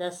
10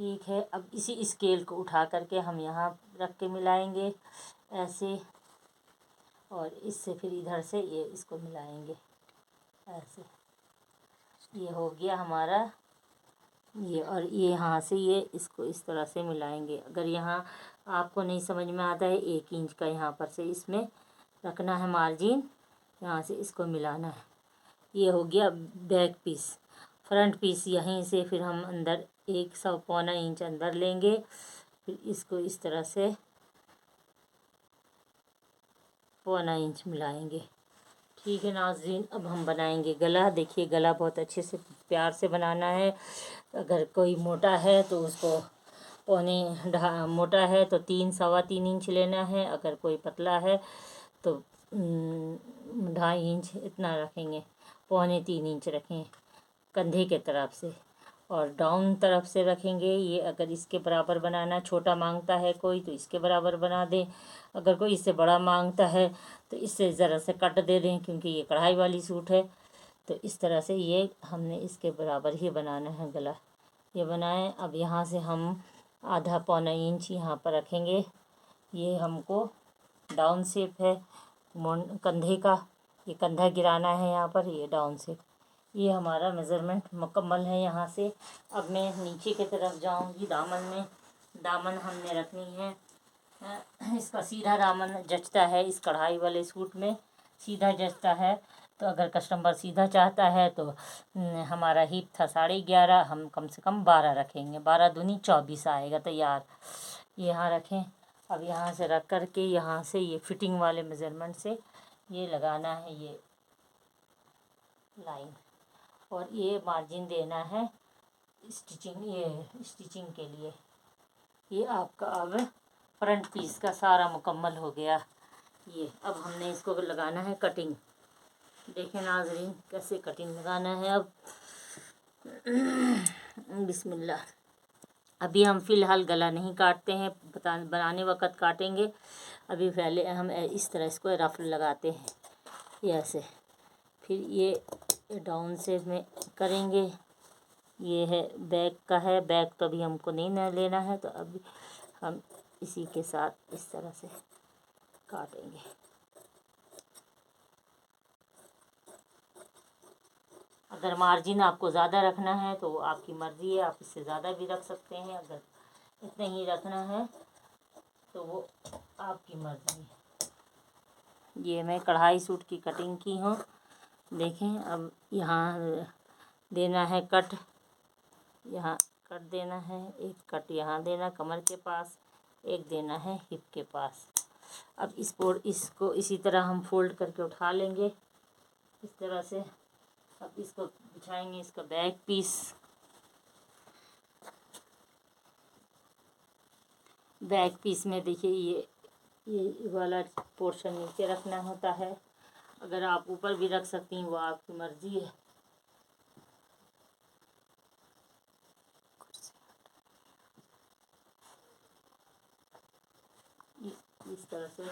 ٹھیک ہے، اب اسی اسکیل کو اٹھا کر کے ہم یہاں رکھ کے ملائیں گے ایسے، اور اس سے پھر ادھر سے یہ اس کو ملائیں گے ایسے. یہ ہو گیا ہمارا یہ، اور یہ یہاں سے یہ اس کو اس طرح سے ملائیں گے. اگر یہاں آپ کو نہیں سمجھ میں آتا ہے 1 انچ کا یہاں پر سے اس میں رکھنا ہے مارجن، یہاں سے اس کو ملانا ہے. یہ ہو گیا بیک پیس. فرنٹ پیس یہیں سے پھر ہم اندر 1.25 انچ اندر لیں گے، پھر اس کو اس طرح سے 1.25 انچ ملائیں گے. ٹھیک ہے ناظرین، اب ہم بنائیں گے گلا. دیکھیے گلا بہت اچھے سے پیار سے بنانا ہے. اگر کوئی موٹا ہے تو اس کو موٹا ہے تو 3 انچ لینا ہے. اگر کوئی پتلا ہے تو 2.5 انچ اتنا رکھیں گے، 3 انچ رکھیں کندھے کے طرف سے، اور ڈاؤن طرف سے رکھیں گے. یہ اگر اس کے برابر بنانا چھوٹا مانگتا ہے کوئی تو اس کے برابر بنا دیں، اگر کوئی اس سے بڑا مانگتا ہے تو اس سے ذرا سے کٹ دے دیں، کیونکہ یہ کڑھائی والی سوٹ ہے. تو اس طرح سے یہ ہم نے اس کے برابر ہی بنانا ہے گلا. یہ بنائیں. اب یہاں سے ہم 1.5 انچ یہاں پر رکھیں گے. یہ ہم کو ڈاؤن شیپ ہے کندھے کا، یہ کندھا گرانا ہے یہاں پر، یہ ڈاؤن شیپ. یہ ہمارا میزرمنٹ مکمل ہے. یہاں سے اب میں نیچے کی طرف جاؤں گی. دامن میں دامن ہم نے رکھنی ہے، اس کا سیدھا دامن جچتا ہے. اس کڑھائی والے سوٹ میں سیدھا جچتا ہے. تو اگر کسٹمر سیدھا چاہتا ہے تو ہمارا ہیپ تھا 11.5، ہم کم سے کم 12 رکھیں گے. 12 دونی 24 آئے گا تیار. یہاں رکھیں. اب یہاں سے رکھ کر کے یہاں سے یہ فٹنگ والے میزرمنٹ سے یہ لگانا ہے یہ لائن، اور یہ مارجن دینا ہے اسٹیچنگ کے لیے. یہ آپ کا اب فرنٹ پیس کا سارا مکمل ہو گیا. یہ اب ہم نے اس کو لگانا ہے کٹنگ. دیکھیں ناظرین کیسے کٹنگ لگانا ہے. اب بسم اللہ. ابھی ہم فی الحال گلا نہیں کاٹتے ہیں، بنانے وقت کاٹیں گے. ابھی پہلے ہم اس طرح اس کو رف لگاتے ہیں، یہ ایسے. پھر یہ ڈاؤن سے میں کریں گے. یہ ہے بیک کا ہے، بیک تو ابھی ہم کو نہیں لینا ہے، تو ابھی ہم اسی کے ساتھ اس طرح سے کاٹیں گے. اگر مارجن آپ کو زیادہ رکھنا ہے تو وہ آپ کی مرضی ہے، آپ اس سے زیادہ بھی رکھ سکتے ہیں. اگر اتنے ہی رکھنا ہے تو وہ آپ کی مرضی ہے. یہ میں کڑھائی سوٹ کی کٹنگ کی ہوں. دیکھیں اب یہاں دینا ہے کٹ، یہاں کٹ دینا ہے. ایک کٹ یہاں دینا کمر کے پاس، ایک دینا ہے ہپ کے پاس. اب اس کو اسی طرح ہم فولڈ کر کے اٹھا لیں گے اس طرح سے. اب اس کو بچھائیں گے اس کا بیک پیس. بیک پیس میں دیکھیے یہ والا پورشن نیچے رکھنا ہوتا ہے. اگر آپ اوپر بھی رکھ سکتی ہیں، وہ آپ کی مرضی ہے. اس طرح سے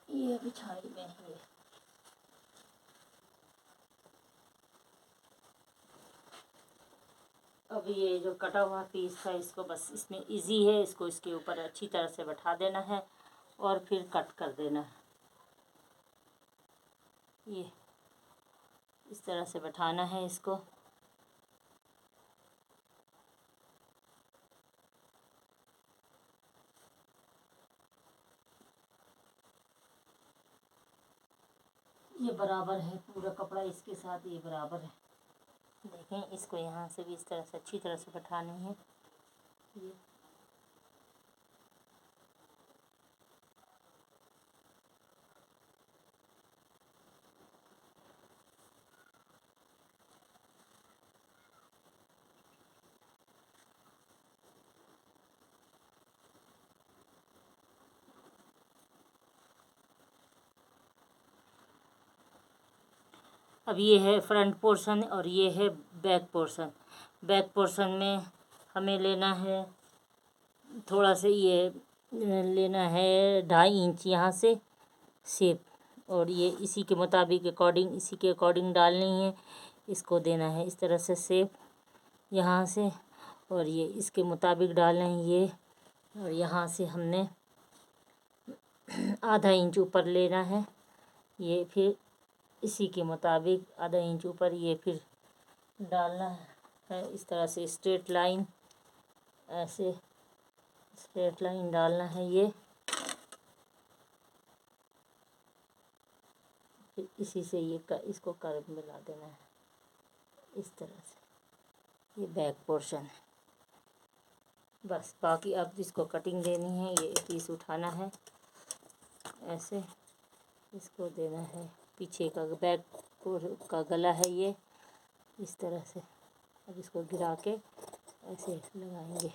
یہ بچھائی میں ہے. اب یہ جو کٹا ہوا پیس تھا اس کو بس اس میں ایزی ہے، اس کو اس کے اوپر اچھی طرح سے بٹھا دینا ہے اور پھر کٹ کر دینا ہے. یہ اس طرح سے بٹھانا ہے اس کو. یہ برابر ہے، پورا کپڑا اس کے ساتھ یہ برابر ہے. دیکھیں اس کو یہاں سے بھی اس طرح سے اچھی طرح سے بٹھانی ہے. یہ اب یہ ہے فرنٹ پورشن اور یہ ہے بیک پورشن. بیک پورشن میں ہمیں لینا ہے تھوڑا سا، یہ لینا ہے 2.5 انچ یہاں سے شیپ، اور یہ اسی کے مطابق اسی کے اکارڈنگ ڈالنی ہے. اس کو دینا ہے اس طرح سے سیپ یہاں سے، اور یہ اس کے مطابق ڈالنا ہے یہ، اور یہاں سے ہم نے آدھا انچ اوپر لینا ہے. یہ پھر اسی کے مطابق آدھا انچ اوپر یہ پھر ڈالنا ہے اس طرح سے اسٹریٹ لائن، ایسے اسٹریٹ لائن ڈالنا ہے یہ. پھر اسی سے یہ اس کو کرو ملا دینا ہے اس طرح سے. یہ بیک پورشن ہے. بس باقی اب اس کو کٹنگ دینی ہے. یہ پیس اٹھانا ہے ایسے، اس کو دینا ہے پیچھے کا بیک کا گلا ہے یہ اس طرح سے. اب اس کو گرا کے ایسے لگائیں گے.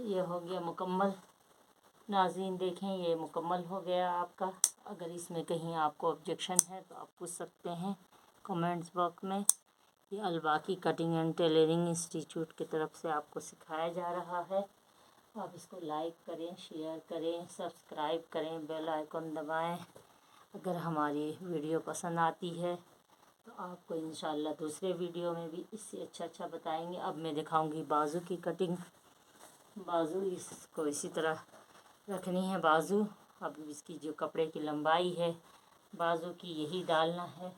یہ ہو گیا مکمل. ناظرین دیکھیں یہ مکمل ہو گیا آپ کا. اگر اس میں کہیں آپ کو آبجیکشن ہے تو آپ پوچھ سکتے ہیں کمنٹس باکس میں. یہ الباقی کٹنگ اینڈ ٹیلرنگ انسٹیٹیوٹ کی طرف سے آپ کو سکھایا جا رہا ہے. آپ اس کو لائک کریں، شیئر کریں، سبسکرائب کریں، بیل آئیکن دبائیں. اگر ہماری ویڈیو پسند آتی ہے تو آپ کو انشاءاللہ دوسرے ویڈیو میں بھی اس سے اچھا بتائیں گے. اب میں دکھاؤں گی بازو کی کٹنگ. بازو اس کو اسی طرح رکھنی ہے بازو. اب اس کی جو کپڑے کی لمبائی ہے بازو کی یہی ڈالنا ہے.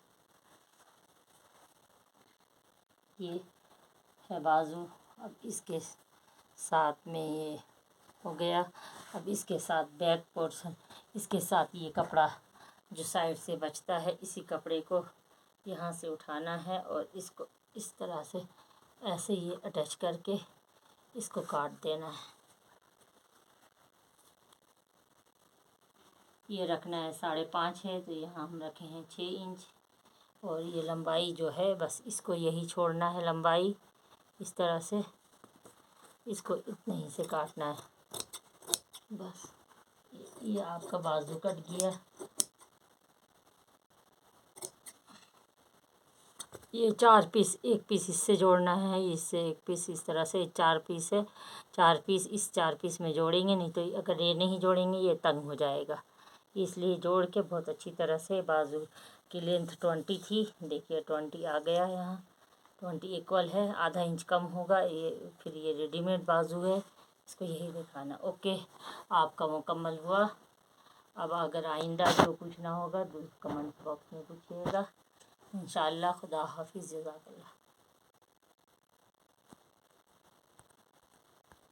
یہ ہے بازو. اب اس کے ساتھ میں یہ ہو گیا. اب اس کے ساتھ بیک پورشن، اس کے ساتھ یہ کپڑا جو سائڈ سے بچتا ہے اسی کپڑے کو یہاں سے اٹھانا ہے اور اس کو اس طرح سے ایسے یہ اٹیچ کر کے اس کو کاٹ دینا ہے. یہ رکھنا ہے 5.5 ہے تو یہاں ہم رکھے ہیں 6 انچ. اور یہ لمبائی جو ہے بس اس کو یہی چھوڑنا ہے لمبائی. اس طرح سے اس کو اتنے ہی سے کاٹنا ہے. بس یہ آپ کا بازو کٹ گیا. یہ 4 پیس، ایک پیس اس سے جوڑنا ہے، اس سے ایک پیس اس طرح سے 4 پیس ہے. 4 پیس اس 4 پیس میں جوڑیں گے، نہیں تو اگر یہ نہیں جوڑیں گے یہ تنگ ہو جائے گا. اس لیے جوڑ کے بہت اچھی طرح سے. بازو کی لینتھ 20 تھی، دیکھیے 20 آ گیا. یہاں 20 ایکول ہے، آدھا انچ کم ہوگا. یہ پھر یہ ریڈی میڈ بازو ہے، اس کو یہی دکھانا. اوکے آپ کا مکمل ہوا. اب اگر آئندہ جو پوچھنا ہوگا تو کمنٹ باکس میں پوچھیے گا. انشاءاللہ. خدا حافظ. جزاک اللہ.